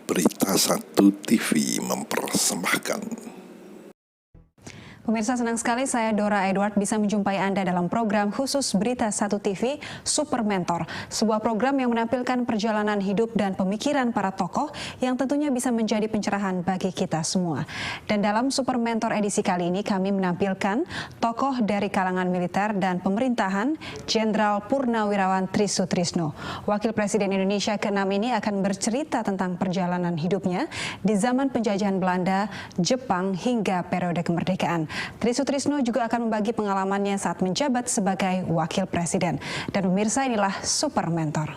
Berita Satu TV mempersembahkan. Pemirsa, senang sekali saya Dora Edward bisa menjumpai Anda dalam program khusus Berita Satu TV Super Mentor. Sebuah program yang menampilkan perjalanan hidup dan pemikiran para tokoh yang tentunya bisa menjadi pencerahan bagi kita semua. Dan dalam Super Mentor edisi kali ini kami menampilkan tokoh dari kalangan militer dan pemerintahan, Jenderal Purnawirawan Trisutrisno. Wakil Presiden Indonesia ke-6 ini akan bercerita tentang perjalanan hidupnya di zaman penjajahan Belanda, Jepang hingga periode kemerdekaan. Trisutrisno juga akan membagi pengalamannya saat menjabat sebagai Wakil Presiden. Dan pemirsa, inilah Super Mentor.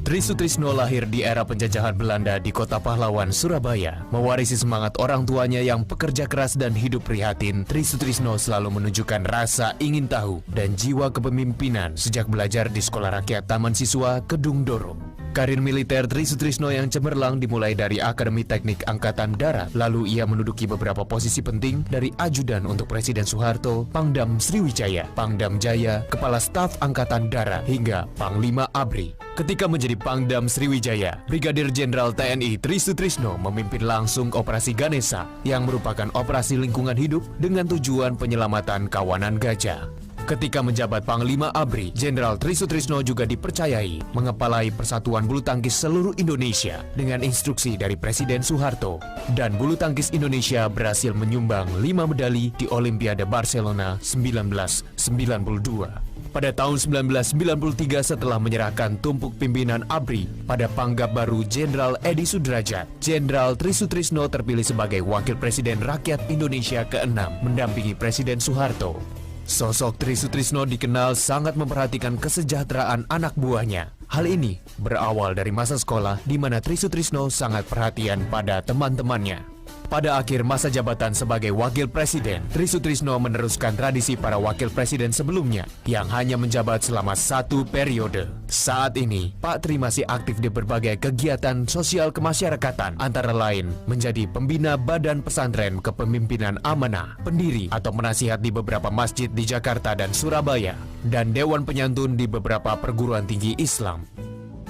Trisutrisno lahir di era penjajahan Belanda di kota pahlawan, Surabaya. Mewarisi semangat orang tuanya yang pekerja keras dan hidup prihatin, Trisutrisno selalu menunjukkan rasa ingin tahu dan jiwa kepemimpinan sejak belajar di Sekolah Rakyat Taman Siswa Kedung Doro. Karir militer Trisutrisno yang cemerlang dimulai dari Akademi Teknik Angkatan Darat. Lalu ia menduduki beberapa posisi penting dari ajudan untuk Presiden Soeharto, Pangdam Sriwijaya, Pangdam Jaya, Kepala Staf Angkatan Darat, hingga Panglima ABRI. Ketika menjadi Pangdam Sriwijaya, Brigadir Jenderal TNI Trisutrisno memimpin langsung Operasi Ganesha yang merupakan operasi lingkungan hidup dengan tujuan penyelamatan kawanan gajah. Ketika menjabat Panglima ABRI, Jenderal Trisutrisno juga dipercayai mengepalai Persatuan Bulu Tangkis seluruh Indonesia dengan instruksi dari Presiden Soeharto. Dan bulu tangkis Indonesia berhasil menyumbang 5 medali di Olimpiade Barcelona 1992. Pada tahun 1993 setelah menyerahkan tumpuk pimpinan ABRI pada Panggap Baru Jenderal Edi Sudrajat, Jenderal Trisutrisno terpilih sebagai Wakil Presiden Rakyat Indonesia ke-6 mendampingi Presiden Soeharto. Sosok Trisutrisno dikenal sangat memperhatikan kesejahteraan anak buahnya. Hal ini berawal dari masa sekolah di mana Trisutrisno sangat perhatian pada teman-temannya. Pada akhir masa jabatan sebagai Wakil Presiden, Trisutrisno meneruskan tradisi para Wakil Presiden sebelumnya yang hanya menjabat selama 1 periode. Saat ini, Pak Tri masih aktif di berbagai kegiatan sosial kemasyarakatan, antara lain menjadi pembina Badan Pesantren Kepemimpinan Amanah, pendiri atau penasihat di beberapa masjid di Jakarta dan Surabaya, dan Dewan Penyantun di beberapa perguruan tinggi Islam.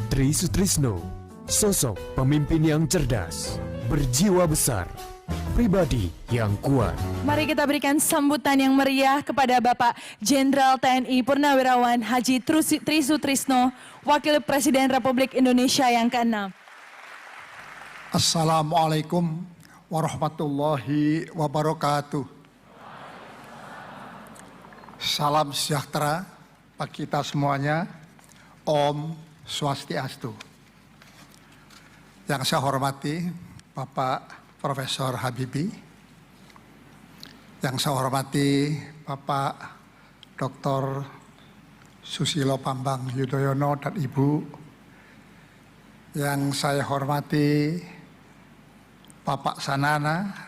Trisutrisno, sosok pemimpin yang cerdas, berjiwa besar, pribadi yang kuat. Mari kita berikan sambutan yang meriah kepada Bapak Jenderal TNI Purnawirawan Haji Trisutrisno, Wakil Presiden Republik Indonesia yang ke-6. Assalamualaikum warahmatullahi wabarakatuh. Salam sejahtera bagi kita semuanya. Om Swastiastu. Yang saya hormati Bapak Profesor Habibie, yang saya hormati Bapak Dr. Susilo Bambang Yudhoyono dan Ibu, yang saya hormati Bapak Sanana,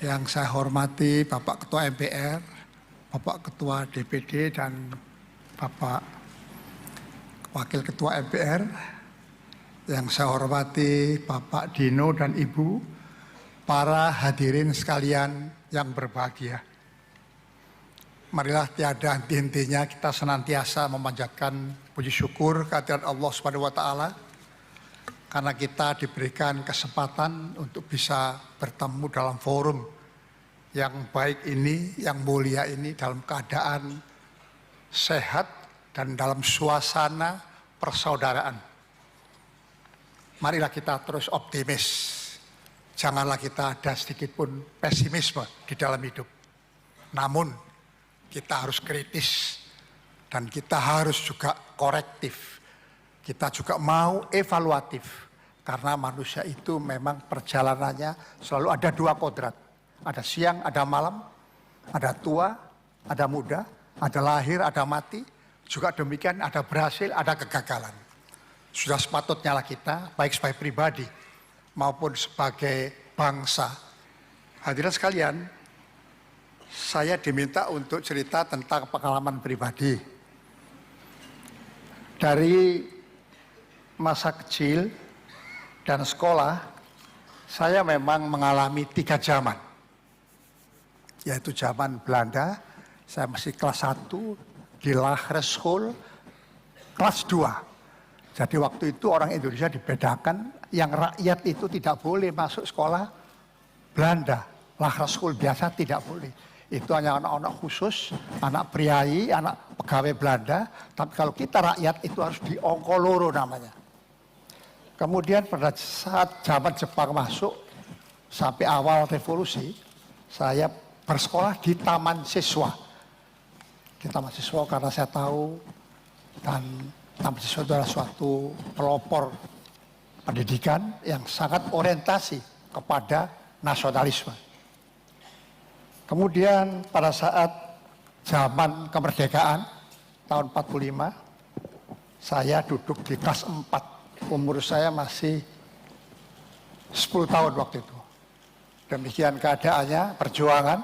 yang saya hormati Bapak Ketua MPR, Bapak Ketua DPD dan Bapak Wakil Ketua MPR, yang saya hormati Bapak Dino dan Ibu, para hadirin sekalian yang berbahagia. Marilah tiada henti-hentinya kita senantiasa memanjatkan puji syukur kehadirat Allah Subhanahu wa taala karena kita diberikan kesempatan untuk bisa bertemu dalam forum yang baik ini, yang mulia ini, dalam keadaan sehat dan dalam suasana persaudaraan. Marilah kita terus optimis, janganlah kita ada sedikit pun pesimisme di dalam hidup. Namun kita harus kritis dan kita harus juga korektif. Kita juga mau evaluatif karena manusia itu memang perjalanannya selalu ada 2 kodrat. Ada siang, ada malam, ada tua, ada muda, ada lahir, ada mati. Juga demikian ada berhasil, ada kegagalan. Sudah sepatutnya lah kita, baik sebagai pribadi maupun sebagai bangsa. Hadirin sekalian, saya diminta untuk cerita tentang pengalaman pribadi. Dari masa kecil dan sekolah, saya memang mengalami 3 zaman. Yaitu zaman Belanda, saya masih kelas 1, di Lagerschool kelas 2. Jadi waktu itu orang Indonesia dibedakan, yang rakyat itu tidak boleh masuk sekolah Belanda. Lagerschool biasa tidak boleh. Itu hanya anak-anak khusus, anak priai, anak pegawai Belanda. Tapi kalau kita rakyat itu harus di Ongkoloro namanya. Kemudian pada saat zaman Jepang masuk, sampai awal revolusi, saya bersekolah di Taman Siswa. Di Taman Siswa karena saya tahu, dan Taman Siswa itu adalah suatu pelopor pendidikan yang sangat orientasi kepada nasionalisme. Kemudian pada saat zaman kemerdekaan tahun 45, saya duduk di kelas 4. Umur saya masih 10 tahun waktu itu. Demikian keadaannya, perjuangan.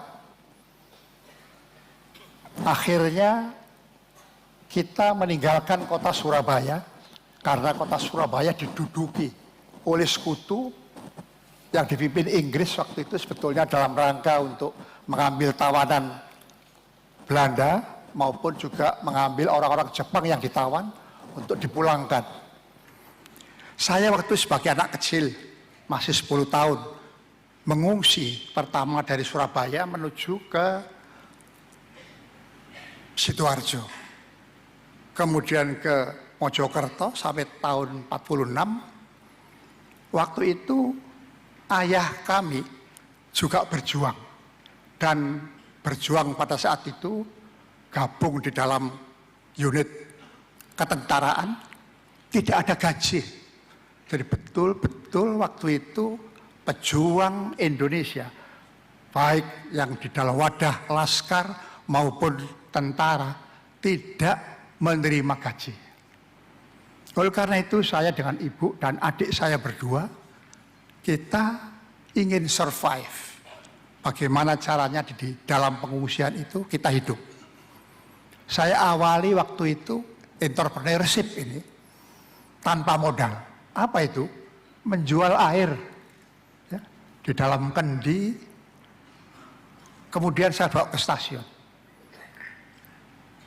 Akhirnya kita meninggalkan kota Surabaya karena kota Surabaya diduduki oleh sekutu yang dipimpin Inggris waktu itu sebetulnya dalam rangka untuk mengambil tawanan Belanda maupun juga mengambil orang-orang Jepang yang ditawan untuk dipulangkan. Saya waktu sebagai anak kecil, masih 10 tahun, mengungsi pertama dari Surabaya menuju ke Sidoarjo. Kemudian ke Mojokerto sampai tahun 46. Waktu itu ayah kami juga berjuang. Dan berjuang pada saat itu gabung di dalam unit ketentaraan, tidak ada gaji. Jadi betul-betul waktu itu pejuang Indonesia, baik yang di dalam wadah laskar maupun tentara, tidak menerima gaji. Oleh karena itu saya dengan ibu dan adik saya berdua, kita ingin survive. Bagaimana caranya di dalam pengungsian itu kita hidup. Saya awali waktu itu entrepreneurship ini tanpa modal. Apa itu? Menjual air ya, di dalam kendi. Kemudian saya bawa ke stasiun.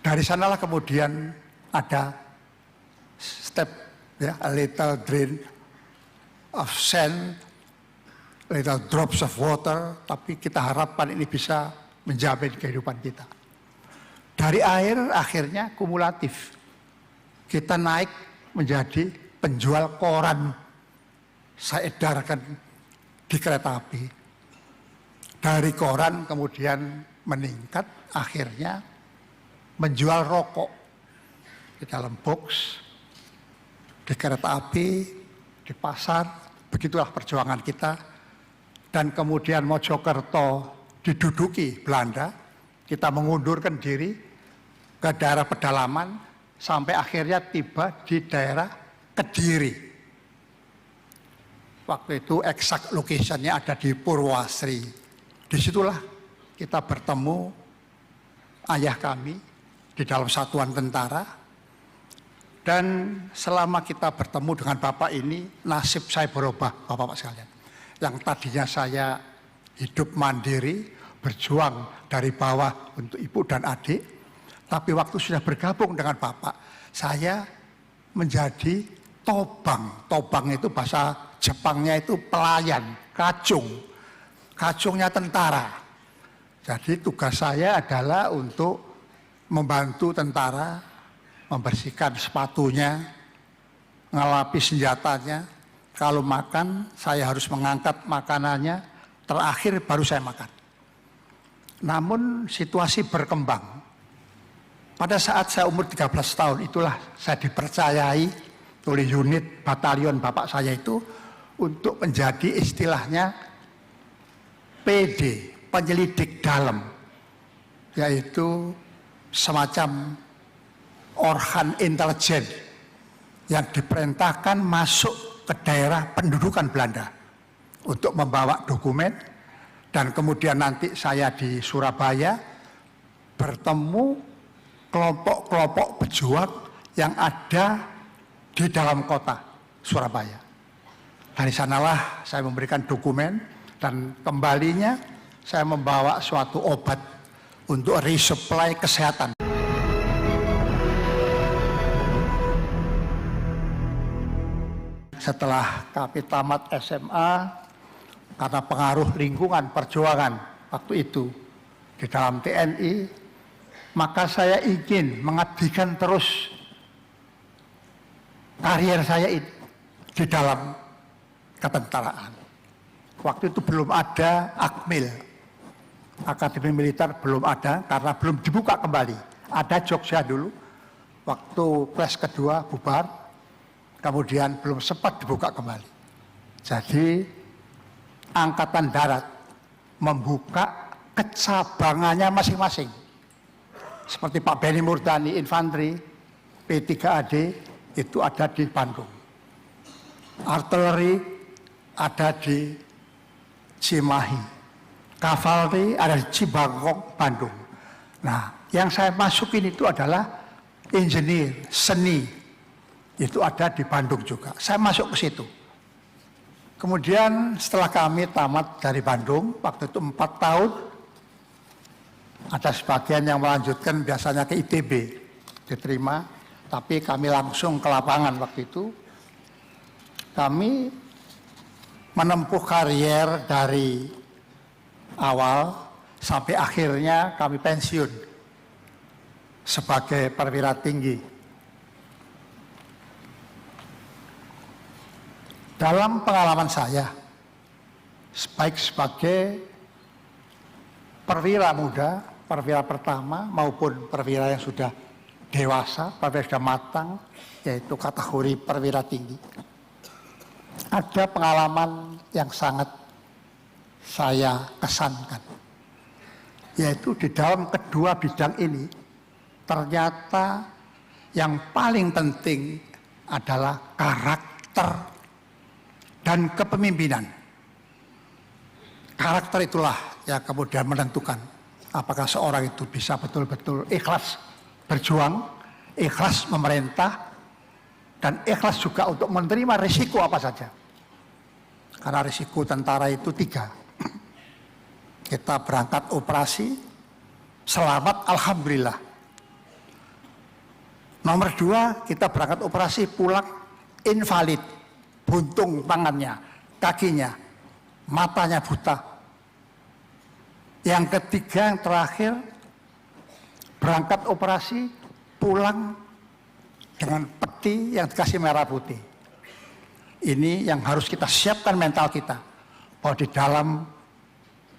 Dari sanalah kemudian ada step, ya, a little grain of sand, little drops of water, tapi kita harapkan ini bisa menjamin kehidupan kita. Dari air akhirnya kumulatif. Kita naik menjadi penjual koran. Saya edarkan di kereta api. Dari koran kemudian meningkat, akhirnya menjual rokok di dalam box, di kereta api, di pasar. Begitulah perjuangan kita. Dan kemudian Mojokerto diduduki Belanda, kita mengundurkan diri ke daerah pedalaman sampai akhirnya tiba di daerah Kediri. Waktu itu eksak location-nya ada di Purwasri. Disitulah kita bertemu ayah kami di dalam satuan tentara. Dan selama kita bertemu dengan bapak ini, nasib saya berubah, bapak-bapak sekalian. Yang tadinya saya hidup mandiri, berjuang dari bawah untuk ibu dan adik. Tapi waktu sudah bergabung dengan bapak, saya menjadi tobang. Tobang itu bahasa Jepangnya itu pelayan, kacung. Kacungnya tentara. Jadi tugas saya adalah untuk membantu tentara, membersihkan sepatunya, ngelapis senjatanya. Kalau makan, saya harus mengangkat makanannya, terakhir baru saya makan. Namun situasi berkembang. Pada saat saya umur 13 tahun, itulah saya dipercayai oleh unit batalion bapak saya itu untuk menjadi istilahnya PD, penyelidik dalam. Yaitu semacam organ intelijen yang diperintahkan masuk ke daerah pendudukan Belanda untuk membawa dokumen. Dan kemudian nanti saya di Surabaya bertemu kelompok-kelompok pejuang yang ada di dalam kota Surabaya. Dari sanalah saya memberikan dokumen dan kembalinya saya membawa suatu obat untuk resupply kesehatan. setelah kami tamat SMA, karena pengaruh lingkungan perjuangan waktu itu di dalam TNI, maka saya ingin mengabdikan terus karier saya di dalam ketentaraan. Waktu itu belum ada Akmil, Akademi Militer belum ada karena belum dibuka kembali. Ada Jogja dulu, waktu Pres kedua bubar, kemudian belum sempat dibuka kembali. Jadi Angkatan Darat membuka kecabangannya masing-masing. Seperti Pak Benny Murdani Infanteri, P3AD itu ada di Bandung. Artileri ada di Cimahi. Kavalri ada di Cibangkong, Bandung. Nah, yang saya masukin itu adalah engineer, seni. Itu ada di Bandung juga. Saya masuk ke situ. Kemudian setelah kami tamat dari Bandung, waktu itu 4 tahun, ada sebagian yang melanjutkan biasanya ke ITB, diterima, tapi kami langsung ke lapangan waktu itu. Kami menempuh karier dari awal sampai akhirnya kami pensiun sebagai perwira tinggi. Dalam pengalaman saya, baik sebagai perwira muda, perwira pertama maupun perwira yang sudah dewasa, perwira sudah matang, yaitu kategori perwira tinggi, ada pengalaman yang sangat saya kesankan, yaitu di dalam kedua bidang ini ternyata yang paling penting adalah karakter dan kepemimpinan. Karakter itulah yang kemudian menentukan apakah seorang itu bisa betul-betul ikhlas berjuang, ikhlas memerintah, dan ikhlas juga untuk menerima risiko apa saja. Karena risiko tentara itu 3. Kita berangkat operasi, selamat alhamdulillah. Nomor 2, kita berangkat operasi pulang invalid. Buntung tangannya, kakinya, matanya buta. Yang ketiga, yang terakhir, berangkat operasi, pulang dengan peti yang dikasih merah putih. Ini yang harus kita siapkan mental kita, bahwa di dalam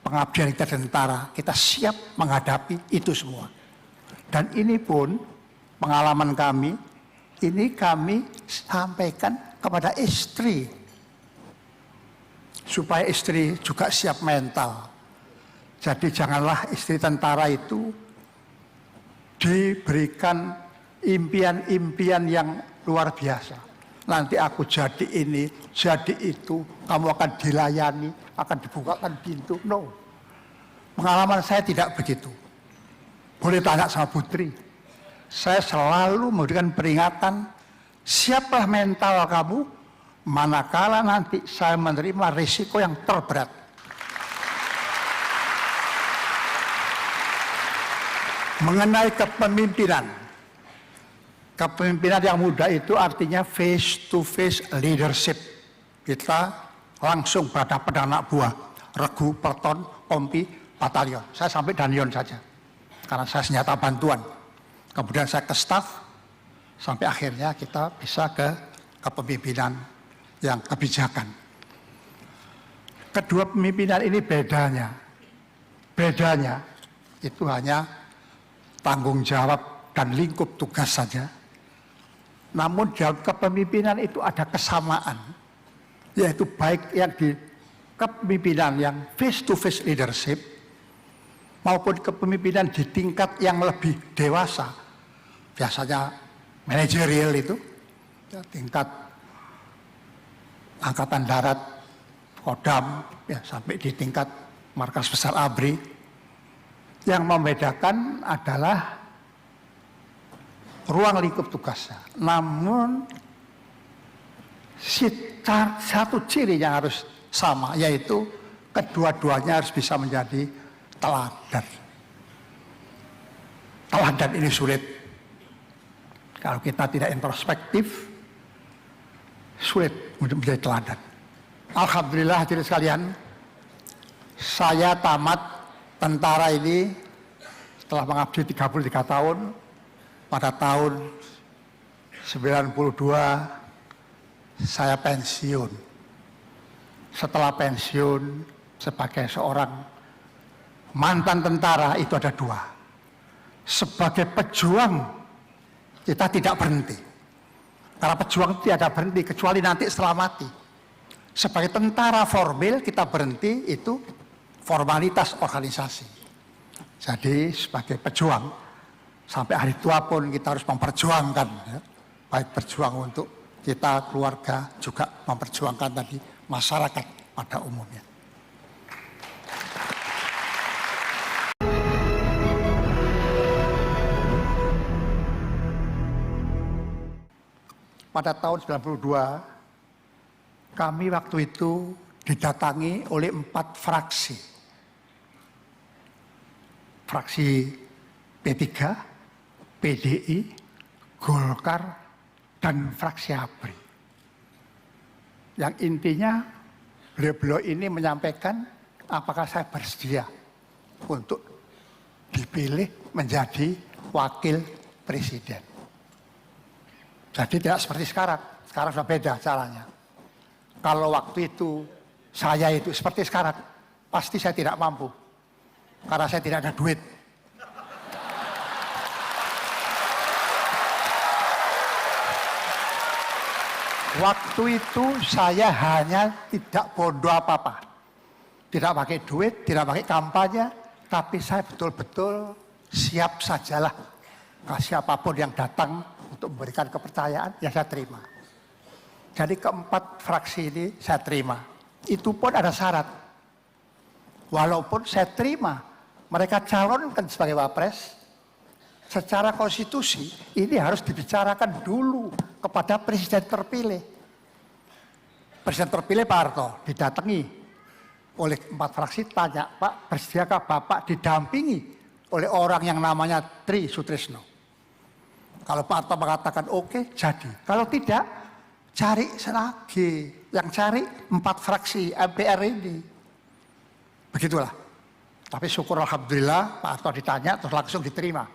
pengabdian kita tentara, kita siap menghadapi itu semua. Dan ini pun pengalaman kami, ini kami sampaikan kepada istri, supaya istri juga siap mental. Jadi janganlah istri tentara itu diberikan impian-impian yang luar biasa. Nanti aku jadi ini, jadi itu, kamu akan dilayani, akan dibukakan pintu. No, pengalaman saya tidak begitu. Boleh tanya sama Putri. Saya selalu memberikan peringatan, siaplah mental kamu, manakala nanti saya menerima risiko yang terberat. Mengenai kepemimpinan. Kepemimpinan yang muda itu artinya face to face leadership. Kita langsung berhadapan dengan anak buah, regu, perton, kompi, batalion. Saya sampai danion saja, karena saya senjata bantuan. Kemudian saya ke staff, sampai akhirnya kita bisa ke kepemimpinan yang kebijakan. Kedua pemimpinan ini bedanya itu hanya tanggung jawab dan lingkup tugas saja. Namun dalam kepemimpinan itu ada kesamaan, yaitu baik yang di kepemimpinan yang face to face leadership maupun kepemimpinan di tingkat yang lebih dewasa, biasanya manajerial itu, ya, tingkat Angkatan Darat, Kodam, ya, sampai di tingkat Markas Besar ABRI. Yang membedakan adalah ruang lingkup tugasnya. Namun satu ciri yang harus sama, yaitu kedua-duanya harus bisa menjadi teladan. Teladan ini sulit. Kalau kita tidak introspektif, sulit untuk menjadi teladan. Alhamdulillah hadirin sekalian, saya tamat tentara ini setelah mengabdi 33 tahun. Pada tahun 92 saya pensiun. Setelah pensiun sebagai seorang mantan tentara itu ada dua. Sebagai pejuang kita tidak berhenti. Karena pejuang itu tidak berhenti kecuali nanti setelah mati. Sebagai tentara formal kita berhenti itu formalitas organisasi. Jadi sebagai pejuang sampai hari tua pun kita harus memperjuangkan, ya. Baik berjuang untuk kita keluarga juga memperjuangkan tadi masyarakat pada umumnya. Pada tahun 92 kami waktu itu didatangi oleh 4 fraksi. Fraksi P3, PDI, Golkar, dan fraksi ABRI. Yang intinya beliau-beliau ini menyampaikan apakah saya bersedia untuk dipilih menjadi wakil presiden. Jadi tidak seperti sekarang sudah beda caranya. Kalau waktu itu saya itu seperti sekarang, pasti saya tidak mampu. Karena saya tidak ada duit. Waktu itu saya hanya tidak bodoh apa-apa. Tidak pakai duit, tidak pakai kampanye, tapi saya betul-betul siap sajalah. Siapapun yang datang untuk memberikan kepercayaan, ya saya terima. Jadi keempat fraksi ini saya terima. Itu pun ada syarat. Walaupun saya terima, mereka calonkan sebagai wapres, secara konstitusi ini harus dibicarakan dulu kepada presiden terpilih. Presiden terpilih Pak Harto didatangi oleh 4 fraksi, tanya, Pak, bersediakah Bapak didampingi oleh orang yang namanya Tri Sutrisno? Kalau Pak Harto mengatakan oke, jadi. Kalau tidak, cari lagi. Yang cari 4 fraksi MPR ini. Begitulah. Tapi syukur alhamdulillah Pak Harto ditanya terus langsung diterima.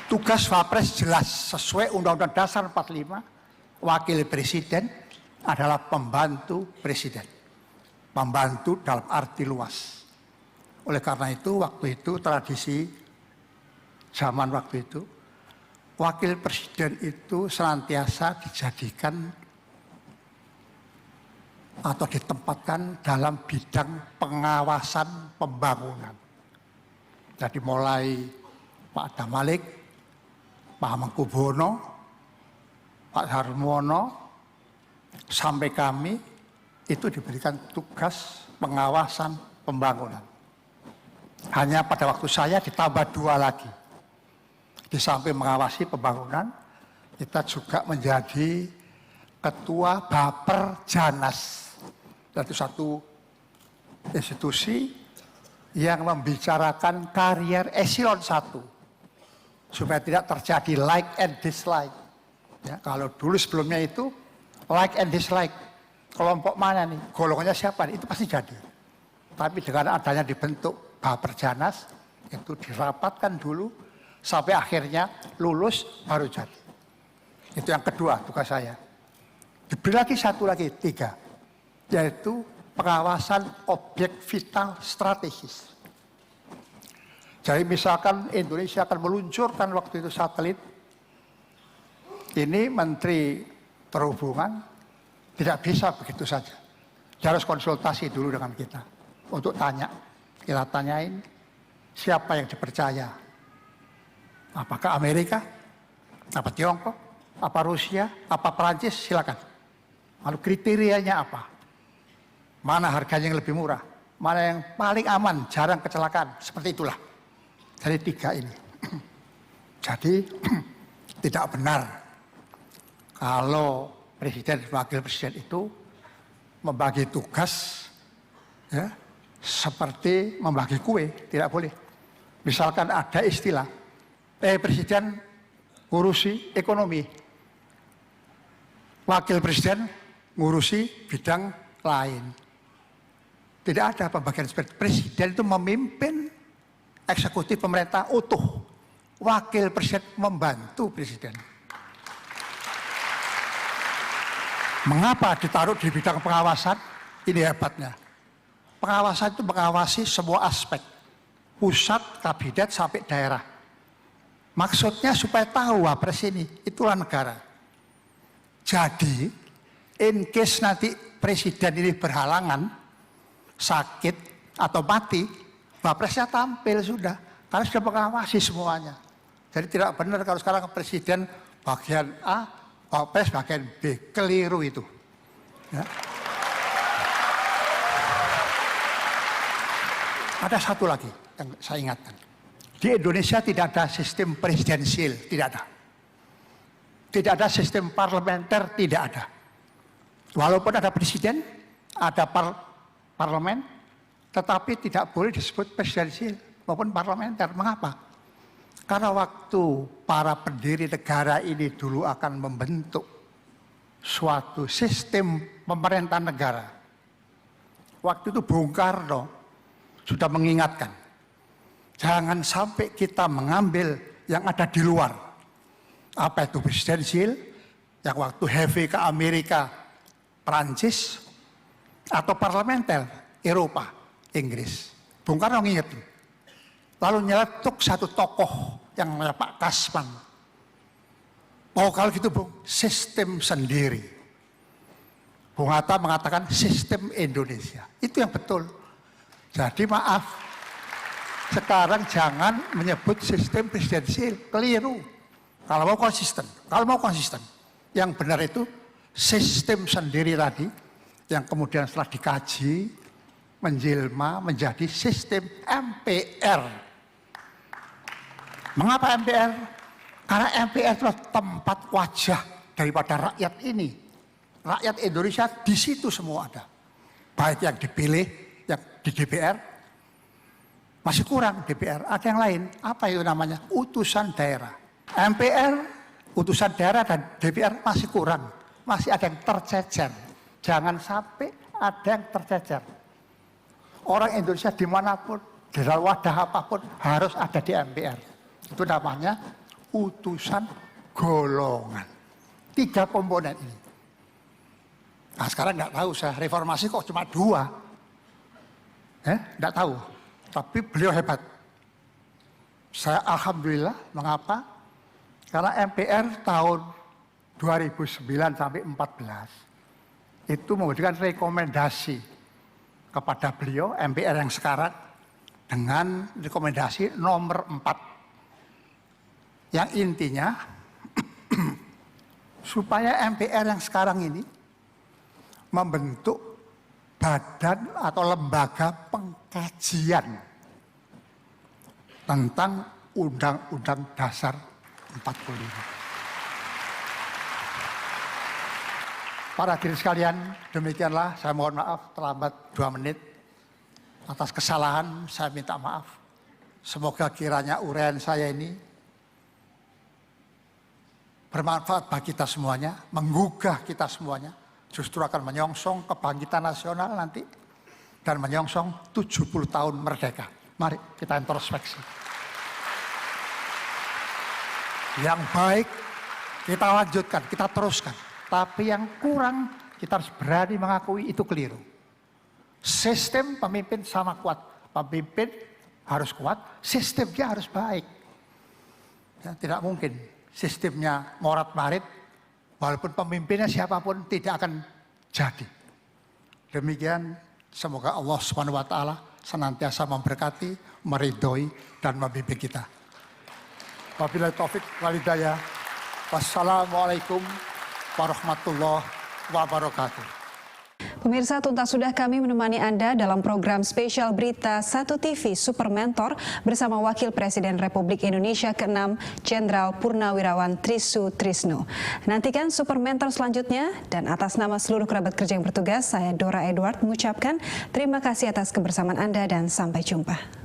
Tugas Wapres jelas sesuai Undang-Undang Dasar 45, wakil presiden adalah pembantu presiden. Membantu dalam arti luas. Oleh karena itu waktu itu tradisi zaman waktu itu wakil presiden itu senantiasa dijadikan atau ditempatkan dalam bidang pengawasan pembangunan. Jadi mulai Pak Adam Malik, Pak Hamengkubuwono, Pak Harmono, sampai kami itu diberikan tugas pengawasan pembangunan. Hanya pada waktu saya ditambah 2 lagi. Di samping mengawasi pembangunan, kita juga menjadi ketua Baperjanas. Itu satu institusi yang membicarakan karier eselon 1. Supaya tidak terjadi like and dislike. Ya, kalau dulu sebelumnya itu like and dislike. Kelompok mana nih? Golongannya siapa nih? Itu pasti jadi. Tapi dengan adanya dibentuk Baperjanas, itu dirapatkan dulu sampai akhirnya lulus baru jadi. Itu yang kedua tugas saya. Diberi lagi 1 lagi, 3. Yaitu pengawasan objek vital strategis. Jadi misalkan Indonesia akan meluncurkan waktu itu satelit, ini Menteri Perhubungan tidak bisa begitu saja. Dia harus konsultasi dulu dengan kita untuk tanya. Kita tanyain siapa yang dipercaya. Apakah Amerika, apa Tiongkok, apa Rusia, apa Perancis, silakan. Lalu kriterianya apa? Mana harganya yang lebih murah? Mana yang paling aman, jarang kecelakaan, seperti itulah. Dari 3 ini. Jadi tidak benar kalau presiden dan wakil presiden itu membagi tugas ya, seperti membagi kue, tidak boleh. Misalkan ada istilah Presiden ngurusi ekonomi, wakil presiden ngurusi bidang lain. Tidak ada pembagian seperti presiden itu memimpin eksekutif pemerintah utuh, wakil presiden membantu presiden. Mengapa ditaruh di bidang pengawasan? Ini hebatnya. Pengawasan itu mengawasi semua aspek, pusat, kabinet sampai daerah. Maksudnya supaya tahu wapres ini, itulah negara. Jadi, in case nanti presiden ini berhalangan, sakit atau mati, wapresnya tampil sudah, karena sudah mengawasi semuanya. Jadi tidak benar kalau sekarang presiden bagian A, wapres bagian B, keliru itu. Ya. Ada satu lagi yang saya ingatkan. Di Indonesia tidak ada sistem presidensial, tidak ada. Tidak ada sistem parlementer, tidak ada. Walaupun ada presiden, ada parlemen, tetapi tidak boleh disebut presidensial maupun parlementer. Mengapa? Karena waktu para pendiri negara ini dulu akan membentuk suatu sistem pemerintahan negara. Waktu itu Bung Karno sudah mengingatkan, jangan sampai kita mengambil yang ada di luar. Apa itu presidensial, yang waktu heavy ke Amerika, Perancis, atau parlementer, Eropa, Inggris. Bung Karno mengingatkan. Lalu nyeletuk satu tokoh yang namanya Pak Kasman. Oh kalau gitu Bung, sistem sendiri. Bung Hatta mengatakan sistem Indonesia. Itu yang betul. Jadi maaf, sekarang jangan menyebut sistem presidensial, keliru. Kalau mau konsisten, yang benar itu sistem sendiri tadi, yang kemudian setelah dikaji, menjelma menjadi sistem MPR. Mengapa MPR? Karena MPR adalah tempat wajah daripada rakyat ini. Rakyat Indonesia di situ semua ada. Baik yang dipilih, yang di DPR, masih kurang DPR, ada yang lain. Apa itu namanya? Utusan daerah. MPR, utusan daerah dan DPR masih kurang. Masih ada yang tercecer. Jangan sampai ada yang tercecer. Orang Indonesia dimanapun, di dalam wadah apapun harus ada di MPR. Itu namanya utusan golongan. 3 komponen ini. Nah sekarang nggak tahu saya reformasi kok cuma 2. Nggak tahu. Tapi beliau hebat. Saya alhamdulillah, mengapa? Karena MPR tahun 2009 sampai 14 itu memberikan rekomendasi kepada beliau MPR yang sekarang dengan rekomendasi nomor 4 yang intinya supaya MPR yang sekarang ini membentuk badan atau lembaga pengkajian tentang Undang-Undang Dasar 45. Para hadirin sekalian, demikianlah saya mohon maaf terlambat 2 menit. Atas kesalahan saya minta maaf. Semoga kiranya uraian saya ini bermanfaat bagi kita semuanya, menggugah kita semuanya. Justru akan menyongsong kebangkitan nasional nanti dan menyongsong 70 tahun merdeka. Mari kita introspeksi. Yang baik kita lanjutkan, kita teruskan. Tapi yang kurang kita harus berani mengakui itu keliru. Sistem pemimpin sama kuat. Pemimpin harus kuat, sistemnya harus baik. Ya, tidak mungkin sistemnya morat-marit, walaupun pemimpinnya siapapun tidak akan jadi. Demikian, semoga Allah Subhanahu wa Ta'ala senantiasa memberkati, meridhoi, dan membimbing kita. Wabillahi taufik wal hidayah. Wassalamualaikum warahmatullahi wabarakatuh. Pemirsa, tuntas sudah kami menemani Anda dalam program spesial Berita 1 TV Super Mentor bersama Wakil Presiden Republik Indonesia ke-6 Jenderal Purnawirawan Trisutrisno. Nantikan Super Mentor selanjutnya, dan atas nama seluruh kerabat kerja yang bertugas, saya Dora Edward mengucapkan terima kasih atas kebersamaan Anda dan sampai jumpa.